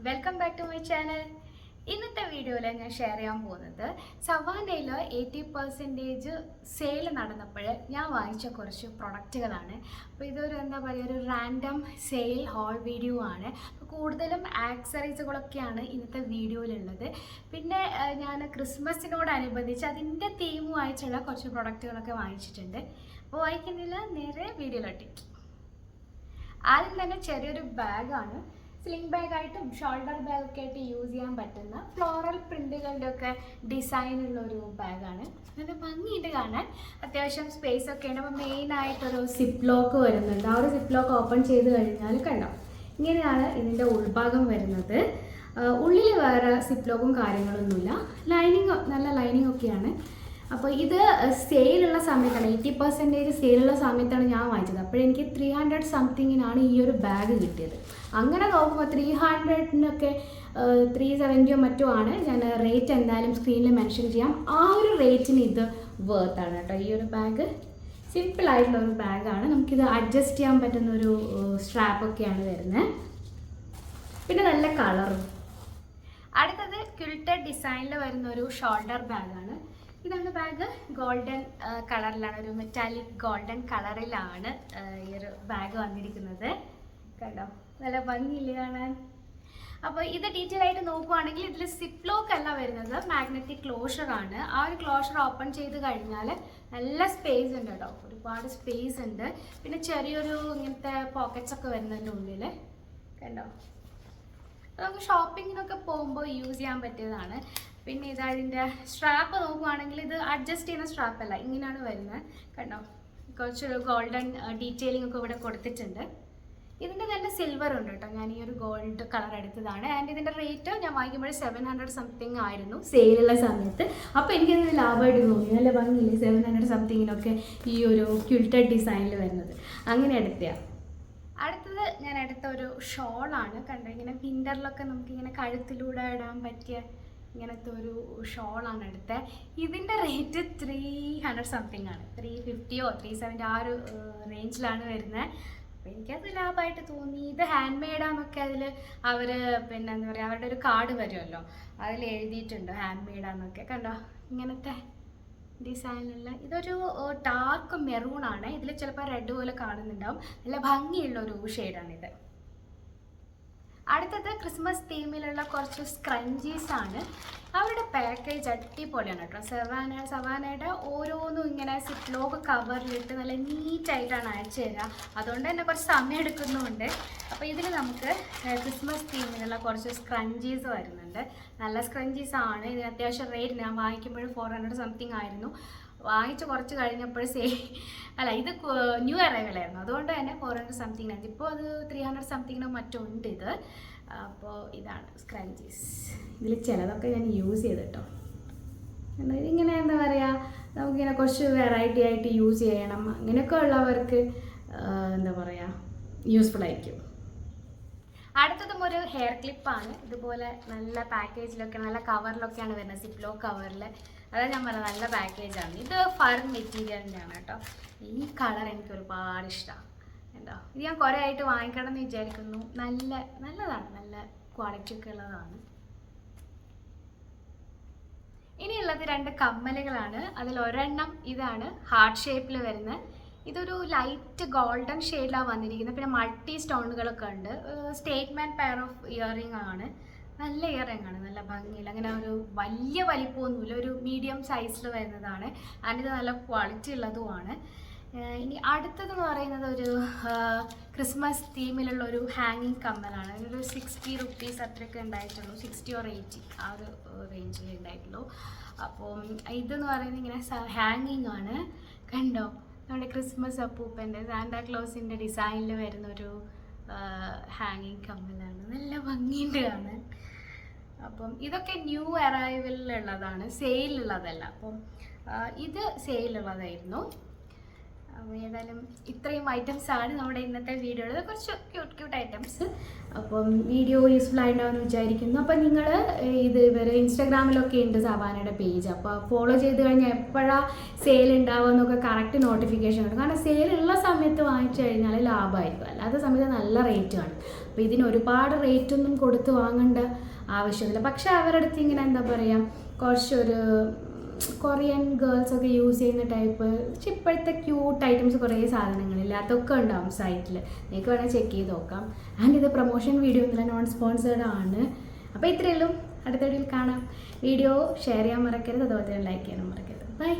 Welcome back to my channel. ഇന്നത്തെ വീഡിയോയിൽ ഞാൻ ഷെയർ ചെയ്യാൻ പോകുന്നത് സവാനയിൽ 80% സെയിൽ നടന്നപ്പോൾ ഞാൻ വാങ്ങിച്ച കുറച്ച് പ്രൊഡക്റ്റുകളാണ്. അപ്പോൾ ഇതൊരു എന്താ പറയുക, ഒരു റാൻഡം സെയിൽ ഹോൾ വീഡിയോ ആണ്. കൂടുതലും ആക്സറീസുകളൊക്കെയാണ് ഇന്നത്തെ വീഡിയോയിലുള്ളത്. പിന്നെ ഞാൻ ക്രിസ്മസിനോടനുബന്ധിച്ച് അതിൻ്റെ തീമുമായിട്ടുള്ള കുറച്ച് പ്രൊഡക്റ്റുകളൊക്കെ വാങ്ങിച്ചിട്ടുണ്ട്. അപ്പോൾ വായിക്കുന്നില്ല, നേരെ വീഡിയോയിലോട്ട്. ആദ്യം തന്നെ ചെറിയൊരു ബാഗാണ്. സ്ലിംഗ് ബാഗായിട്ടും ഷോൾഡർ ബാഗൊക്കെ ആയിട്ട് യൂസ് ചെയ്യാൻ പറ്റുന്ന ഫ്ലോറൽ പ്രിൻറ്റുകളുടെ ഒക്കെ ഡിസൈനുള്ളൊരു ബാഗാണ്. നല്ല ഭംഗിയുണ്ട് കാണാൻ, അത്യാവശ്യം സ്പേസ് ഒക്കെ ഉണ്ട്. അപ്പോൾ മെയിനായിട്ടൊരു സിപ്പ് ലോക്ക് വരുന്നുണ്ട്. ആ ഒരു സിപ്പ് ലോക്ക് ഓപ്പൺ ചെയ്ത് കഴിഞ്ഞാൽ കണ്ടോ, ഇങ്ങനെയാണ് ഇതിൻ്റെ ഉൾഭാഗം വരുന്നത്. ഉള്ളിൽ വേറെ സിപ്പ് ലോക്കും കാര്യങ്ങളൊന്നുമില്ല. ലൈനിങ് നല്ല ലൈനിങ് ഒക്കെയാണ്. അപ്പോൾ ഇത് സെയിലുള്ള സമയത്താണ്, 80% സെയിലുള്ള സമയത്താണ് ഞാൻ വാങ്ങിച്ചത്. അപ്പോഴെനിക്ക് 300 സംതിങ്ങിനാണ് ഈ ഒരു ബാഗ് കിട്ടിയത്. അങ്ങനെ നോക്കുമ്പോൾ 300-നൊക്കെ 370 മറ്റോ ആണ്. ഞാൻ റേറ്റ് എന്തായാലും സ്ക്രീനിൽ മെൻഷൻ ചെയ്യാം. ആ ഒരു റേറ്റിന് ഇത് വേർത്താണ് കേട്ടോ. ഈ ഒരു ബാഗ് സിമ്പിളായിട്ടുള്ള ഒരു ബാഗാണ്. നമുക്കിത് അഡ്ജസ്റ്റ് ചെയ്യാൻ പറ്റുന്ന ഒരു സ്ട്രാപ്പൊക്കെയാണ് വരുന്നത്. പിന്നെ നല്ല കളറും. അടുത്തത് ക്വിൽറ്റഡ് ഡിസൈനിൽ വരുന്ന ഒരു ഷോൾഡർ ബാഗാണ്. ഇതാണ് ബാഗ്. ഗോൾഡൻ കളറിലാണ്, ഒരു മെറ്റാലിക് ഗോൾഡൻ കളറിലാണ് ഈ ഒരു ബാഗ് വന്നിരിക്കുന്നത്. കണ്ടോ, നല്ല ഭംഗിയില്ല കാണാൻ. അപ്പോൾ ഇത് ഡീറ്റെയിൽ ആയിട്ട് നോക്കുവാണെങ്കിൽ ഇതിൽ സിപ്പ് ലോക്ക് അല്ല വരുന്നത്, മാഗ്നറ്റിക് ക്ലോഷറാണ്. ആ ഒരു ക്ലോഷർ ഓപ്പൺ ചെയ്ത് കഴിഞ്ഞാൽ നല്ല സ്പേസ് ഉണ്ട് കേട്ടോ, ഒരുപാട് സ്പേസ് ഉണ്ട്. പിന്നെ ചെറിയൊരു ഇങ്ങനത്തെ പോക്കറ്റ്സ് ഒക്കെ വരുന്നതിൻ്റെ ഉള്ളിൽ കണ്ടോ. നമുക്ക് ഷോപ്പിങ്ങിനൊക്കെ പോകുമ്പോൾ യൂസ് ചെയ്യാൻ പറ്റിയതാണ്. പിന്നെ ഇതിൻ്റെ സ്ട്രാപ്പ് നോക്കുവാണെങ്കിൽ ഇത് അഡ്ജസ്റ്റ് ചെയ്യുന്ന സ്ട്രാപ്പല്ല, ഇങ്ങനെയാണ് വരുന്നത്. കണ്ടോ, കുറച്ചൊരു ഗോൾഡൻ ഡീറ്റെയിലിംഗ് ഒക്കെ ഇവിടെ കൊടുത്തിട്ടുണ്ട്. ഇതിൻ്റെ തന്നെ സിൽവർ ഉണ്ട് കേട്ടോ. ഞാൻ ഈ ഒരു ഗോൾഡ് കളർ എടുത്തതാണ്. ആൻഡ് ഇതിൻ്റെ റേറ്റ് ഞാൻ വാങ്ങിക്കുമ്പോൾ 700 സംതിങ് ആയിരുന്നു സെയിലുള്ള സമയത്ത്. അപ്പോൾ എനിക്കത് ലാഭമായിട്ട് തോന്നി. നല്ല ഭംഗിയില്ലേ 700 സംതിങ്ങിനൊക്കെ ഈ ഒരു ക്വിൽറ്റഡ് ഡിസൈനിൽ വരുന്നത്. അങ്ങനെ എടുത്തതാണ്. അടുത്തത് ഞാൻ എടുത്ത ഒരു ഷോളാണ്. കണ്ടോ, ഇങ്ങനെ വിൻ്ററിലൊക്കെ നമുക്കിങ്ങനെ കഴുത്തിലൂടെ ഇടാൻ പറ്റിയ ഇങ്ങനത്തെ ഒരു ഷോളാണ് എടുത്തത്. ഇതിൻ്റെ റേറ്റ് 300 സംതിങ് ആണ്. 350 or 370 ആ ഒരു റേഞ്ചിലാണ് വരുന്നത്. അപ്പോൾ എനിക്കത് ലാഭമായിട്ട് തോന്നി. ഇത് ഹാൻഡ് മെയ്ഡാന്നൊക്കെ അതിൽ അവർ പിന്നെ എന്താ പറയുക, അവരുടെ ഒരു കാർഡ് വരുമല്ലോ, അതിൽ എഴുതിയിട്ടുണ്ട് ഹാൻഡ് മെയ്ഡാന്നൊക്കെ. കണ്ടോ, ഇങ്ങനത്തെ ഡിസൈനുള്ള ഇതൊരു ഡാർക്ക് മെറൂണാണ്. ഇതിൽ ചിലപ്പോൾ റെഡ് പോലെ കാണുന്നുണ്ടാവും. നല്ല ഭംഗിയുള്ള ഒരു ഷെയ്ഡാണിത്. അടുത്തത് ക്രിസ്മസ് തീമിലുള്ള കുറച്ച് സ്ക്രഞ്ചീസ് ആണ്. അവരുടെ പാക്കേജ് അടിപൊളിയാണ് കേട്ടോ. സവാനയുടെ ഓരോന്നും ഇങ്ങനെ സിപ്പ് ലോക്ക് കവറിലിട്ട് നല്ല നീറ്റായിട്ടാണ് അയച്ചു തരിക. അതുകൊണ്ട് തന്നെ കുറച്ച് സമയം എടുക്കുന്നുണ്ട്. അപ്പോൾ ഇതിൽ നമുക്ക് ക്രിസ്മസ് തീമിലുള്ള കുറച്ച് സ്ക്രഞ്ചീസ് വരുന്നുണ്ട്. നല്ല സ്ക്രഞ്ചീസ് ആണ്. ഇതിന് അത്യാവശ്യം റേറ്റ് ഞാൻ വാങ്ങിക്കുമ്പോഴും 400 സംതിങ് ആയിരുന്നു. വാങ്ങിച്ച് കുറച്ച് കഴിഞ്ഞപ്പോൾ ഇത് ന്യൂ അറൈവലായിരുന്നു. അതുകൊണ്ട് തന്നെ 400 സംതിങ് ആയിരുന്നു. ഇപ്പോൾ അത് 300 സംതിങ്ങിനോ മറ്റോ ഉണ്ട് ഇത്. അപ്പോൾ ഇതാണ് സ്ക്രഞ്ചീസ്. ഇതിൽ ചിലതൊക്കെ ഞാൻ യൂസ് ചെയ്തിട്ടോ. ഇതിങ്ങനെ എന്താ പറയുക, നമുക്കിങ്ങനെ കുറച്ച് വെറൈറ്റി ആയിട്ട് യൂസ് ചെയ്യണം, അങ്ങനെയൊക്കെ ഉള്ളവർക്ക് എന്താ പറയുക, യൂസ്ഫുൾ ആയിരിക്കും. അടുത്തതും ഒരു ഹെയർ ക്ലിപ്പാണ്. ഇതുപോലെ നല്ല പാക്കേജിലൊക്കെ നല്ല കവറിലൊക്കെയാണ് വരുന്നത്, സിപ്പ് ലോക്ക് കവറിൽ. അതാ ഞാൻ പറഞ്ഞത്, നല്ല പാക്കേജാണ്. ഇത് ഫർ മെറ്റീരിയലിൻ്റെയാണ് കേട്ടോ. ഈ കളർ എനിക്ക് ഒരുപാട് ഇഷ്ടമാണ് കേട്ടോ. ഇത് ഞാൻ കുറേ ആയിട്ട് വാങ്ങിക്കണം എന്ന് വിചാരിക്കുന്നു. നല്ലതാണ്, നല്ല ക്വാളിറ്റി ഒക്കെ ഉള്ളതാണ്. ഇനിയുള്ളത് 2 കമ്മലുകളാണ്. അതിൽ ഒരെണ്ണം ഇതാണ്, ഹാർട്ട് ഷേപ്പിൽ വരുന്നത്. ഇതൊരു ലൈറ്റ് ഗോൾഡൻ ഷെയ്ഡിലാണ് വന്നിരിക്കുന്നത്. പിന്നെ മൾട്ടി സ്റ്റോണുകളൊക്കെ ഉണ്ട്. സ്റ്റേറ്റ്മെൻറ്റ് പെയർ ഓഫ് ഇയറിംഗ് ആണ്. നല്ല ഇയറിംഗ് ആണ്, നല്ല ഭംഗിയിൽ. അങ്ങനെ ഒരു വലിയ വലിപ്പമൊന്നുമില്ല, ഒരു മീഡിയം സൈസിൽ വരുന്നതാണ്. ആൻഡ് ഇത് നല്ല ക്വാളിറ്റി ഉള്ളതുമാണ്. ഇനി അടുത്തതെന്ന് പറയുന്നത് ഒരു ക്രിസ്മസ് തീമിലുള്ള ഒരു ഹാങ്ങിങ് കമ്മലാണ്. ഒരു 60 റുപ്പീസ് അത്രയൊക്കെ ഉണ്ടായിട്ടുള്ളൂ, 60 or 80 ആ ഒരു റേഞ്ചിൽ ഉണ്ടായിട്ടുള്ളൂ. അപ്പോൾ ഇതെന്ന് പറയുന്നത് ഇങ്ങനെ ഹാങ്ങിങ് ആണ്. കണ്ടോ, നമ്മുടെ ക്രിസ്മസ് അപ്പൂപ്പൻ്റെ സാന്റാക്ലോസിൻ്റെ ഡിസൈനിൽ വരുന്നൊരു ഹാങ്ങിങ് കമ്മലാണ്. നല്ല ഭംഗിയുണ്ട് കാണാൻ. അപ്പം ഇതൊക്കെ ന്യൂ അറൈവലിലുള്ളതാണ്, സെയിലുള്ളതല്ല. അപ്പം ഇത് സെയിലുള്ളതായിരുന്നു. അപ്പോൾ ഏതായാലും ഇത്രയും ഐറ്റംസ് ആണ് നമ്മുടെ ഇന്നത്തെ വീഡിയോയിൽ, കുറച്ച് ക്യൂട്ട് ഐറ്റംസ്. അപ്പം വീഡിയോ യൂസ്ഫുൾ ആയിട്ടുണ്ടാവുമെന്ന് വിചാരിക്കുന്നു. അപ്പം നിങ്ങൾ ഇവർ ഇൻസ്റ്റാഗ്രാമിലൊക്കെ ഉണ്ട് സവാനയുടെ പേജ്, അപ്പോൾ ഫോളോ ചെയ്ത് കഴിഞ്ഞാൽ എപ്പോഴാണ് സെയിൽ ഉണ്ടാവുക എന്നൊക്കെ കറക്റ്റ് നോട്ടിഫിക്കേഷൻ കിട്ടും. കാരണം സെയിലുള്ള സമയത്ത് വാങ്ങിച്ചു കഴിഞ്ഞാൽ ലാഭമായിരിക്കും, അല്ലാത്ത സമയത്ത് നല്ല റേറ്റ് ആണ്. അപ്പോൾ ഇതിന് ഒരുപാട് റേറ്റൊന്നും കൊടുത്ത് വാങ്ങേണ്ട ആവശ്യമില്ല. പക്ഷേ അവരുടെ അടുത്ത് ഇങ്ങനെ എന്താ പറയുക, കുറച്ചൊരു കൊറിയൻ ഗേൾസൊക്കെ യൂസ് ചെയ്യുന്ന ടൈപ്പ് പക്ഷെ ഇപ്പോഴത്തെ ക്യൂട്ട് ഐറ്റംസ് കുറേ സാധനങ്ങളില്ല, അതൊക്കെ ഉണ്ടാവും സൈറ്റിൽ, നിങ്ങൾക്ക് വേണമെങ്കിൽ ചെക്ക് ചെയ്ത് നോക്കാം. ആൻഡ് ഇത് പ്രൊമോഷൻ വീഡിയോ ഒന്നുമില്ല, നോൺ സ്പോൺസേർഡ് ആണ്. അപ്പോൾ ഇത്രയേ ഉള്ളൂ, അടുത്ത വീഡിയോയിൽ കാണാം. വീഡിയോ ഷെയർ ചെയ്യാൻ മറക്കരുത്, അതുപോലെ തന്നെ ലൈക്ക് ചെയ്യാനും മറക്കരുത്. ബൈ.